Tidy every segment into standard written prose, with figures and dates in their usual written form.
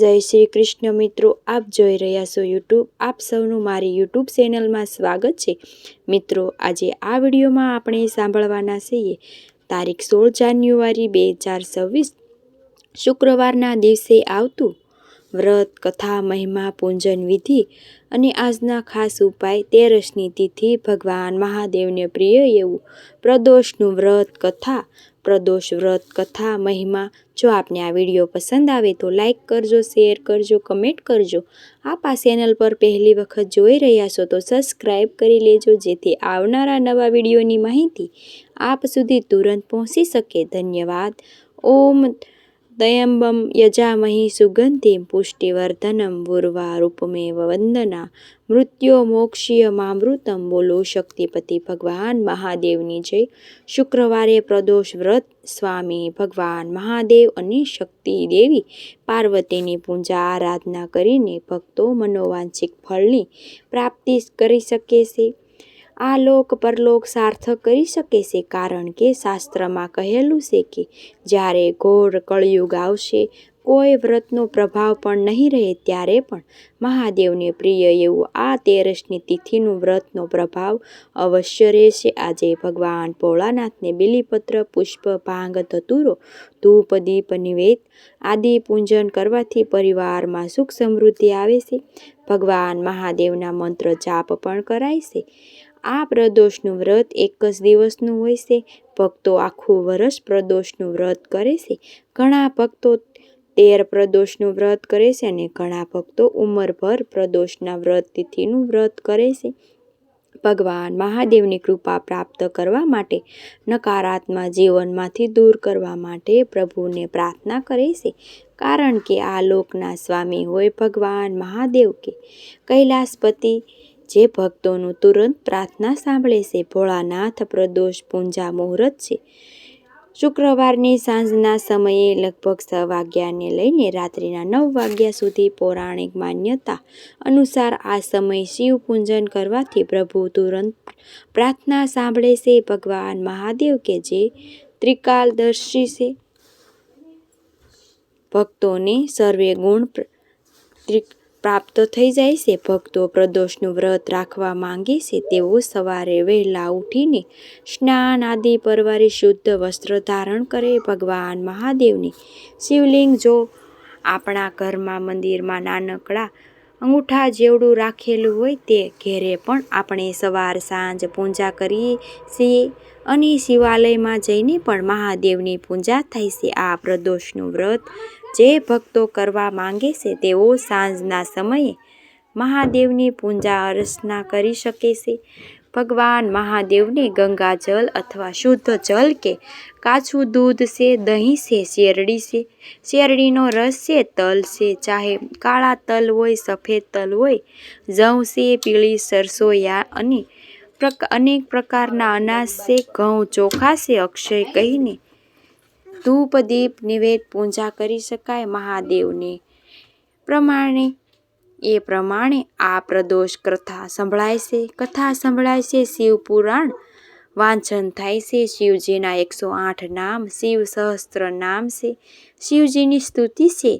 જય શ્રી કૃષ્ણ મિત્રો, આપ જોઈ રહ્યા છો યુટ્યુબ. આપ સૌનું મારી યુટ્યુબ ચેનલમાં સ્વાગત છે. મિત્રો, આજે આ વિડીયોમાં આપણે સાંભળવાના છીએ તારીખ 16 જાન્યુઆરી 2026 શુક્રવારના દિવસે આવતું વ્રત, કથા, મહિમા, પૂજન વિધિ અને આજના ખાસ ઉપાય. તેરસની તિથિ, ભગવાન મહાદેવને પ્રિય એવું પ્રદોષનું વ્રત કથા. પ્રદોષ વ્રત કથા મહિમા. જો આપને આ વિડીયો પસંદ આવે તો લાઈક કરજો, શેર કરજો, કમેન્ટ કરજો. આપ આ ચેનલ પર પહેલી વખત જોઈ રહ્યા છો તો સબસ્ક્રાઈબ કરી લેજો, જેથી આવનારા નવા વિડીયોની માહિતી આપ સુધી તુરંત પહોંચી શકે. ધન્યવાદ. ઓમ ત્રયંબકમ યજામહી સુગંધિમ પુષ્ટિવર્ધનમ ઉર્વારુકમેવ વંદના મૃત્યો મોક્ષીયમામૃતમ. બોલો શક્તિપતિ ભગવાન મહાદેવની જય. શુક્રવારે પ્રદોષ વ્રત. સ્વામી ભગવાન મહાદેવ અને શક્તિ દેવી પાર્વતીની પૂજા આરાધના કરીને ભક્તો મનોવાંછિત ફળની પ્રાપ્તિ કરી શકે છે. આ લોક પરલોક સાર્થક કરી શકે છે, કારણ કે શાસ્ત્રમાં કહેલું છે કે જ્યારે ઘોર કળયુગ આવશે, કોઈ વ્રતનો પ્રભાવ પણ નહીં રહે. ત્યારે પણ મહાદેવને પ્રિય એવું આ તેરસની તિથિનું વ્રતનો પ્રભાવ અવશ્ય રહેશે. આજે ભગવાન ભોળાનાથને બિલીપત્ર, પુષ્પ, ભાંગ, ધતૂરો, ધૂપ, દીપ, નિવેદ આદિ પૂજન કરવાથી પરિવારમાં સુખ સમૃદ્ધિ આવે છે. ભગવાન મહાદેવના મંત્ર જાપ પણ કરાય છે. આ પ્રદોષનું વ્રત એક જ દિવસનું હોય છે. ભક્તો આખું વર્ષ પ્રદોષનું વ્રત કરે છે. ઘણા ભક્તો 13 પ્રદોષનું વ્રત કરે છે અને ઘણા ભક્તો ઉંમરભર પ્રદોષના વ્રત તિથિનું વ્રત કરે છે. ભગવાન મહાદેવની કૃપા પ્રાપ્ત કરવા માટે, નકારાત્મક જીવનમાંથી દૂર કરવા માટે પ્રભુને પ્રાર્થના કરે છે, કારણ કે આ લોકના સ્વામી હોય ભગવાન મહાદેવ કે કૈલાસપતિ, જે ભક્તોનું તુરંત પ્રાર્થના સાંભળે છે. ભોળાનાથ પ્રદોષ પૂજા મુહૂર્ત છે શુક્રવારની સાંજના સમયે લગભગ 6 વાગ્યાને લઈને રાત્રિના 9 વાગ્યા સુધી. પૌરાણિક માન્યતા અનુસાર આ સમય શિવ પૂજન કરવાથી પ્રભુ તુરંત પ્રાર્થના સાંભળે છે. ભગવાન મહાદેવ કે જે ત્રિકાલદર્શી છે, ભક્તોને સર્વે ગુણ પ્રાપ્ત થઈ જાય છે. ભક્તો પ્રદોષનું વ્રત રાખવા માંગે છે તેઓ સવારે વહેલા ઉઠીને સ્નાન આદિ પરવારી શુદ્ધ વસ્ત્ર ધારણ કરે. ભગવાન મહાદેવની શિવલિંગ જો આપણા ઘરમાં, મંદિરમાં નાનકડા અંગૂઠા જેવડું રાખેલું હોય, તે ઘેરે પણ આપણે સવાર સાંજ પૂજા કરીએ છીએ અને શિવાલયમાં જઈને પણ મહાદેવની પૂજા થાય છે. આ પ્રદોષનું વ્રત જે ભક્તો કરવા માંગે છે તેઓ સાંજના સમયે મહાદેવની પૂજા અર્ચના કરી શકે છે. ભગવાન મહાદેવને ગંગાજળ અથવા શુદ્ધ જલ કે કાચું દૂધ છે, દહીં છે, શેરડી છે, શેરડીનો રસ છે, તલ છે, ચાહે કાળા તલ હોય, સફેદ તલ હોય, જવ છે, પીળી સરસોયા અને અનેક પ્રકારના અનાજ છે, ઘઉં, ચોખા છે, અક્ષય કહીને ધૂપ, દીપ, નિવેદ પૂજા કરી શકાય. મહાદેવને પ્રમાણે આ પ્રદોષ કથા સંભળાય છે. શિવ પુરાણ વાંચન થાય છે. શિવજીના 108 નામ, શિવ સહસ્ત્ર નામ છે. શિવજીની સ્તુતિ છે.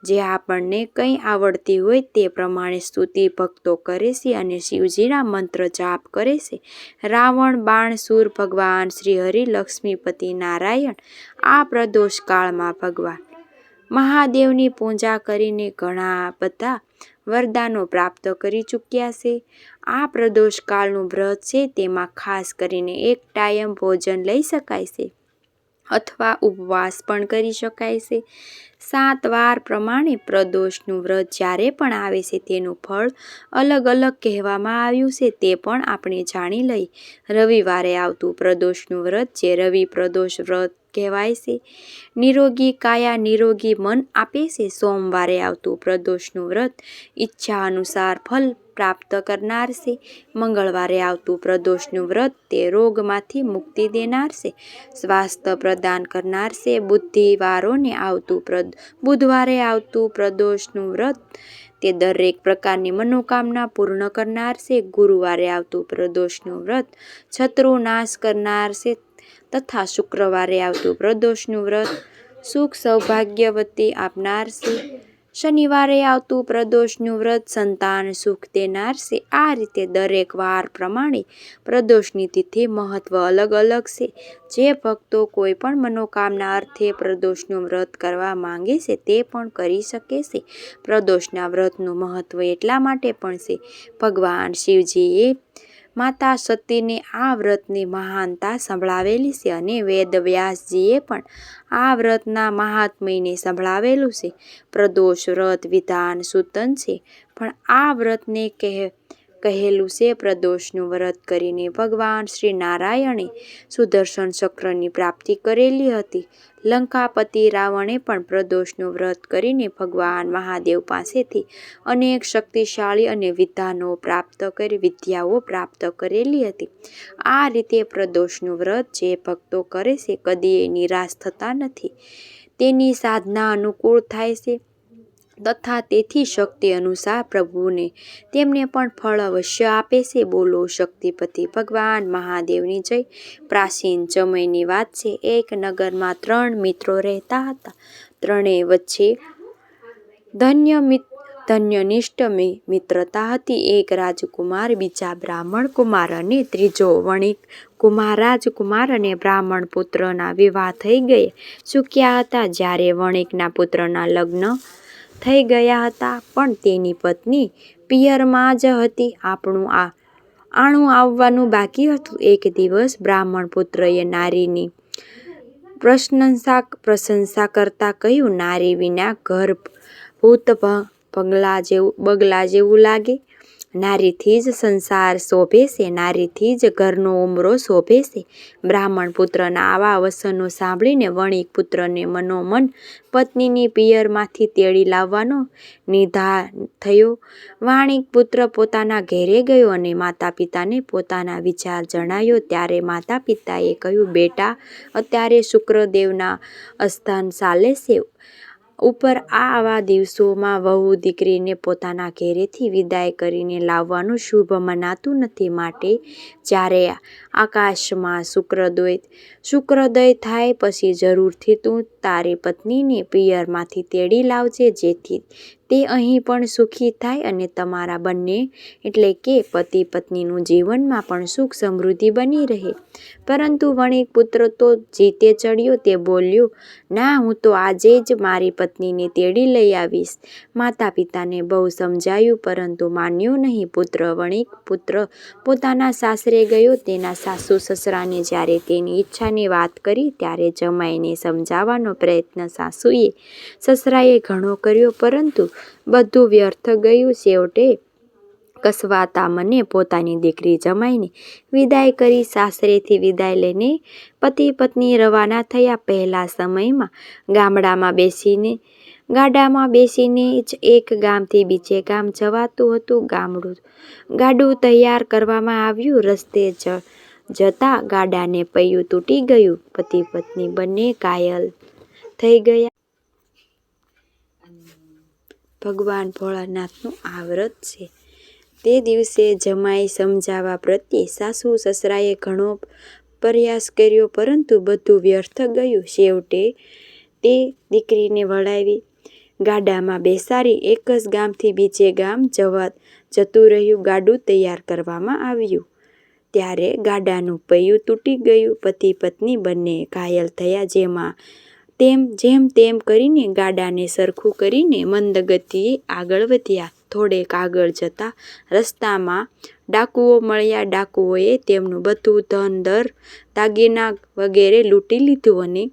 જે આપણને કંઈ આવડતી હોય તે પ્રમાણે સ્તુતિ ભક્તો કરે છે અને શિવજીના મંત્ર જાપ કરે છે. રાવણ, બાણસુર, ભગવાન શ્રી હરિ, લક્ષ્મીપતિ નારાયણ આ પ્રદોષ કાળમાં ભગવાન મહાદેવની પૂજા કરીને ઘણા બધા વરદાનો પ્રાપ્ત કરી ચૂક્યા છે. આ પ્રદોષ કાળનું વ્રત છે, તેમાં ખાસ કરીને એક ટાઈમ ભોજન લઈ શકાય છે અથવા ઉપવાસ પણ કરી શકાય છે. 7 વાર પ્રમાણે પ્રદોષનું વ્રત જ્યારે પણ આવે છે તેનું ફળ અલગ અલગ કહેવામાં આવ્યું છે, તે પણ આપણે જાણી લઈ. રવિવારે આવતું પ્રદોષનું વ્રત, જે રવિ પ્રદોષ વ્રત કહેવાય છે, નિરોગી કાયા નિરોગી મન આપે છે. સોમવારે આવતું પ્રદોષનું વ્રત ઈચ્છા અનુસાર ફલ પ્રાપ્ત કરનાર છે. મંગળવારે આવતું પ્રદોષનું વ્રત, તે રોગમાંથી મુક્તિ દેનાર છે, સ્વાસ્થ્ય પ્રદાન કરનાર છે. બુધવારે આવતું પ્રદોષનું વ્રત, તે દરેક પ્રકારની મનોકામના પૂર્ણ કરનાર છે. ગુરુવારે આવતું પ્રદોષનું વ્રત શત્રુ નાશ કરનાર છે તથા શુક્રવારે આવતું પ્રદોષનું વ્રત સુખ સૌભાગ્યવતી આપનાર છે. શનિવારે આવતું પ્રદોષનું વ્રત સંતાન સુખ દેનાર છે. આ રીતે દરેક વાર પ્રમાણે પ્રદોષની તિથિ મહત્વ અલગ અલગ છે. જે ભક્તો કોઈ પણ મનોકામના અર્થે પ્રદોષનું વ્રત કરવા માંગે છે તે પણ કરી શકે છે. પ્રદોષના વ્રતનું મહત્વ એટલા માટે પણ છે, ભગવાન શિવજીએ માતા સતીને આ વ્રતની મહાનતા સંભળાવેલી છે અને વેદ વ્યાસજીએ પણ આ વ્રતના મહાત્મ્યને સંભળાવેલું છે. પ્રદોષ વ્રત વિધાન સૂતન છે, પણ આ વ્રતને કહેલું છે. પ્રદોષનું વ્રત કરીને ભગવાન શ્રી નારાયણે સુદર્શન ચક્રની પ્રાપ્તિ કરેલી હતી. લંકાપતિ રાવણે પણ પ્રદોષનું વ્રત કરીને ભગવાન મહાદેવ પાસેથી અનેક શક્તિશાળી અને વિદ્યાઓ પ્રાપ્ત કરેલી હતી. આ રીતે પ્રદોષનું વ્રત જે ભક્તો કરે છે કદી નિરાશ થતા નથી. તેની સાધના અનુકૂળ થાય છે તથા તેથી શક્તિ અનુસાર પ્રભુને તેમને પણ ફળ અવશ્ય આપે છે. બોલો શક્તિપતિ ભગવાન મહાદેવની જય. પ્રાચીન સમયની વાત છે. એક નગરમાં 3 મિત્રો રહેતા હતા. ત્રણેય વચ્ચે ધન્યનિષ્ઠ મિત્રતા હતી. એક રાજકુમાર, બીજા બ્રાહ્મણ કુમાર અને ત્રીજો વણિક કુમાર. રાજકુમાર અને બ્રાહ્મણ પુત્રના વિવાહ થઈ ચૂક્યા હતા જ્યારે વણિકના પુત્રના લગ્ન થઈ ગયા હતા, પણ તેની પત્ની પિયરમાં જ હતી. આણું આવવાનું બાકી હતું. એક દિવસ બ્રાહ્મણ પુત્રએ નારીની પ્રશંસા કરતા કહ્યું, નારી વિના ઘર ભૂત બગલા જેવું લાગે. નારીથી જ સંસાર શોભે છે, નારીથી જ ઘરનો ઉંબરો શોભે છે. બ્રાહ્મણ પુત્રના આવા વચનો સાંભળીને વણિક પુત્રને મનોમન પત્નીની પિયરમાંથી તેડી લાવવાનો નિર્ધાર થયો. વણિક પુત્ર પોતાના ઘેરે ગયો અને માતા પિતાને પોતાના વિચાર જણાવ્યો. ત્યારે માતા પિતાએ કહ્યું, બેટા, અત્યારે શુક્રદેવના અસ્તન ચાલે છે. ઉપર આવા દિવસોમાં વહુ દીકરીને પોતાના ઘેરેથી વિદાય કરીને લાવવાનું શુભ મનાતું નથી. માટે જ્યારે આકાશમાં શુક્રોદય થાય પછી જરૂરથી તું તારી પત્નીને પિયરમાંથી તેડી લાવજે, જેથી તે અહીં પણ સુખી થાય અને તમારા બંને એટલે કે પતિ પત્નીનું જીવનમાં પણ સુખ સમૃદ્ધિ બની રહે. પરંતુ વણિક પુત્ર તો જીતે ચડ્યો. તે બોલ્યો, ના, હું તો આજે જ મારી પત્નીને તેડી લઈ આવીશ. માતા પિતાને બહુ સમજાયું પરંતુ માન્યો નહીં. વણિક પુત્ર પોતાના સાસરે ગયો. તેના સાસુ સસરાને જ્યારે તેની ઈચ્છાની વાત કરી ત્યારે જમાઈને સમજાવવાનો પ્રયત્ન સસરાએ ઘણો કર્યો, પરંતુ બધું વ્યર્થ ગયું. છેવટે કસવાતા મને પોતાની દીકરી જમાઈને વિદાય કરી. સાસરેથી વિદાય લઈને પતિ પત્ની રવાના થયા. પહેલા સમયમાં ગાડામાં બેસીને જ એક ગામથી બીજે ગામ જવાતું હતું. ગાડું તૈયાર કરવામાં આવ્યું. રસ્તે જતા ગાડાને પૈયું તૂટી ગયું. પતિ પત્ની બંને ઘાયલ થઈ ગયા. ભગવાન ભોળાનાથનું આ વ્રત છે. તે દિવસે જમાઈ સમજાવવા પ્રત્યે સાસુ સસરાએ ઘણો પ્રયાસ કર્યો, પરંતુ બધું વ્યર્થ ગયું. છેવટે તે દીકરીને વળાવી ગાડામાં બેસાડી એક જ ગામથી બીજે ગામ જતું રહ્યું. ગાડું તૈયાર કરવામાં આવ્યું ત્યારે ગાડાનું પૈયું તૂટી ગયું. પતિ પત્ની બંને ઘાયલ થયા. જેમ તેમ કરીને ગાડાને સરખું કરીને મંદ ગતિએ આગળ વધ્યા. થોડેક આગળ જતા રસ્તામાં ડાકુઓ મળ્યા. ડાકુઓએ તેમનું બધું ધન દાગીના વગેરે લૂંટી લીધું અને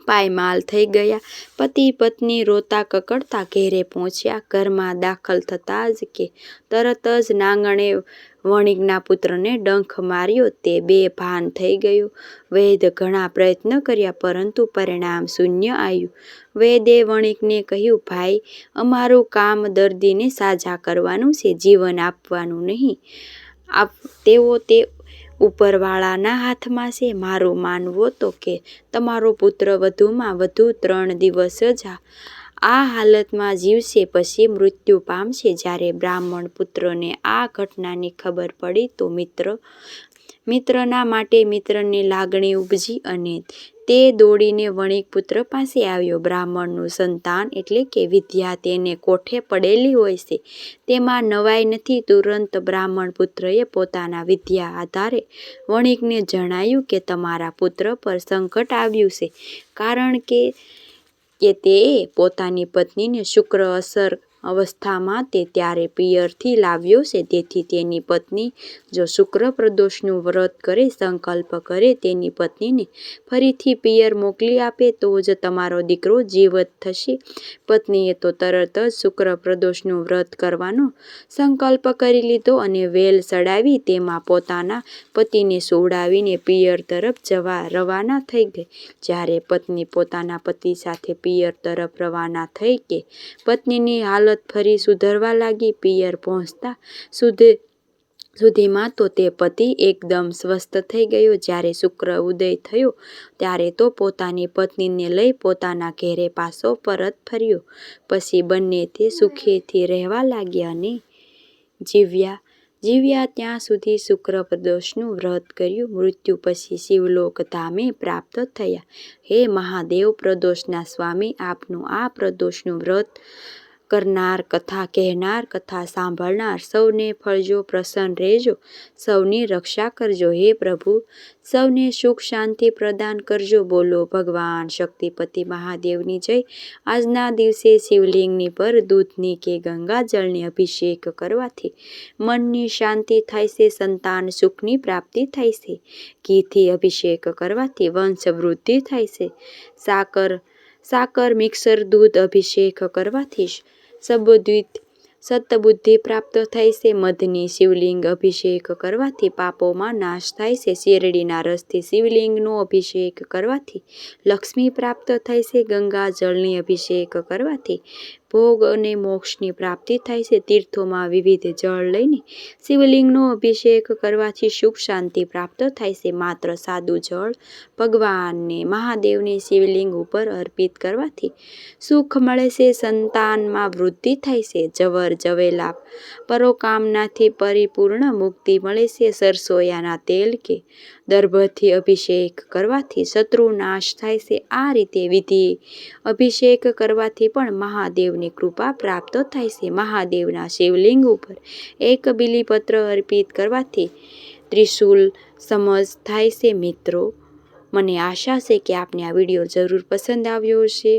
પાયમાલ થઈ ગયા. પતિ પત્ની રોતા કકડતા ઘેરે પહોંચ્યા. ઘરમાં દાખલ થતા જ કે તરત જ નાગણે વણિકના પુત્રને ડંખ માર્યો. તે બેભાન થઈ ગયો. વૈદ્ય ઘણા પ્રયત્ન કર્યા પરંતુ પરિણામ શૂન્ય આવ્યું. વૈદ્યે વણિકને કહ્યું, ભાઈ, અમારું કામ દર્દીને સાજા કરવાનું છે, જીવન આપવાનું નહીં. તેઓ તે ઉપરવાળાના હાથમાં છે. મારું માનવું તો કે તમારો પુત્ર વધુમાં વધુ 3 દિવસ જ આ હાલતમાં જીવશે, પછી મૃત્યુ પામશે. જ્યારે બ્રાહ્મણ પુત્રને આ ઘટનાની ખબર પડી તો મિત્રના માટે મિત્રની લાગણી ઉપજી અને તે દોડીને વણિક પુત્ર પાસે આવ્યો. બ્રાહ્મણનું સંતાન એટલે કે વિદ્યા તેને કોઠે પડેલી હોય છે, તેમાં નવાઈ નથી. તુરંત બ્રાહ્મણ પુત્રએ પોતાના વિદ્યા આધારે વણિકને જણાયું કે તમારા પુત્ર પર સંકટ આવ્યું છે, કારણ કે તે પોતાની પત્નીને શુક્ર અસર અવસ્થામાં તે ત્યારે પિયરથી લાવ્યો છે. તેથી તેની પત્ની જો શુક્ર પ્રદોષનું વ્રત કરે, સંકલ્પ કરે, તેની પત્નીને ફરીથી પિયર મોકલી આપે તો જ તમારો દીકરો જીવત થશે. પત્નીએ તો તરત જ શુક્ર પ્રદોષનું વ્રત કરવાનો સંકલ્પ કરી લીધો અને વેલ ચડાવી તેમાં પોતાના પતિને સુવડાવીને પિયર તરફ જવા રવાના થઈ ગઈ. જ્યારે પત્ની પોતાના પતિ સાથે પિયર તરફ રવાના થઈ કે પત્નીની હાલત ફરી સુધરવા લાગી. પિયર પહોંચતા સુધીમાં તો તે પતિ એકદમ સ્વસ્થ થઈ ગયો. જ્યારે શુક્ર ઉદય થયો ત્યારે તો પોતાની પત્નીને લઈ પોતાના ઘેરે પાછો પરત ફર્યો. પછી બંને તે સુખેથી રહેવા લાગ્યા અને જીવ્યા ત્યાં સુધી શુક્ર પ્રદોષનું વ્રત કર્યું. મૃત્યુ પછી શિવલોક ધામે પ્રાપ્ત થયા. હે મહાદેવ પ્રદોષના સ્વામી, આપનું આ પ્રદોષનું વ્રત કરનાર, કથા કહેનાર, કથા સાંભળનાર સૌને ફળજો, પ્રસન્ન રહેજો, સૌની રક્ષા કરજો. હે પ્રભુ, સૌને સુખ શાંતિ પ્રદાન કરજો. બોલો ભગવાન શક્તિપતિ મહાદેવની જય. આજના દિવસે શિવલિંગની પર દૂધની કે ગંગાજળની અભિષેક કરવાથી મનની શાંતિ થાય છે, સંતાન સુખની પ્રાપ્તિ થાય છે. ઘીથી અભિષેક કરવાથી વંશ વૃદ્ધિ થાય છે. સાકર મિક્સર દૂધ અભિષેક કરવાથી સતબુદ્ધિ પ્રાપ્ત થાય છે. મધની શિવલિંગ અભિષેક કરવાથી પાપોમાં નાશ થાય છે. શેરડીના રસથી શિવલિંગનો અભિષેક કરવાથી લક્ષ્મી પ્રાપ્ત થાય છે. ગંગા જળની અભિષેક કરવાથી ભોગ અને મોક્ષની પ્રાપ્તિ થાય છે. તીર્થોમાં વિવિધ જળ લઈને શિવલિંગનો અભિષેક કરવાથી સુખ શાંતિ પ્રાપ્ત થાય છે. માત્ર સાદું જળ ભગવાનને મહાદેવને શિવલિંગ ઉપર અર્પિત કરવાથી સુખ મળે છે, સંતાનમાં વૃદ્ધિ થાય છે. જવર જવેલા પરોકામનાથી પરિપૂર્ણ મુક્તિ મળે છે. સરસોયાના તેલ કે દર્ભથી અભિષેક કરવાથી શત્રુ નાશ થાય છે. આ રીતે વિધિ અભિષેક કરવાથી પણ મહાદેવની કૃપા પ્રાપ્ત થાય છે. મહાદેવના શિવલિંગ ઉપર એક બીલીપત્ર અર્પિત કરવાથી ત્રિશૂલ સમજ થાય છે. મિત્રો, મને આશા છે કે આપને આ વિડીયો જરૂર પસંદ આવ્યો હશે.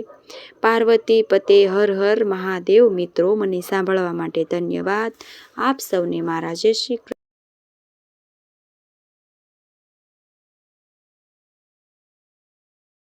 પાર્વતી પતે હર હર મહાદેવ. મિત્રો, મને સાંભળવા માટે ધન્યવાદ. આપ સૌને મારા જય શ્રી કૃષ્ણ.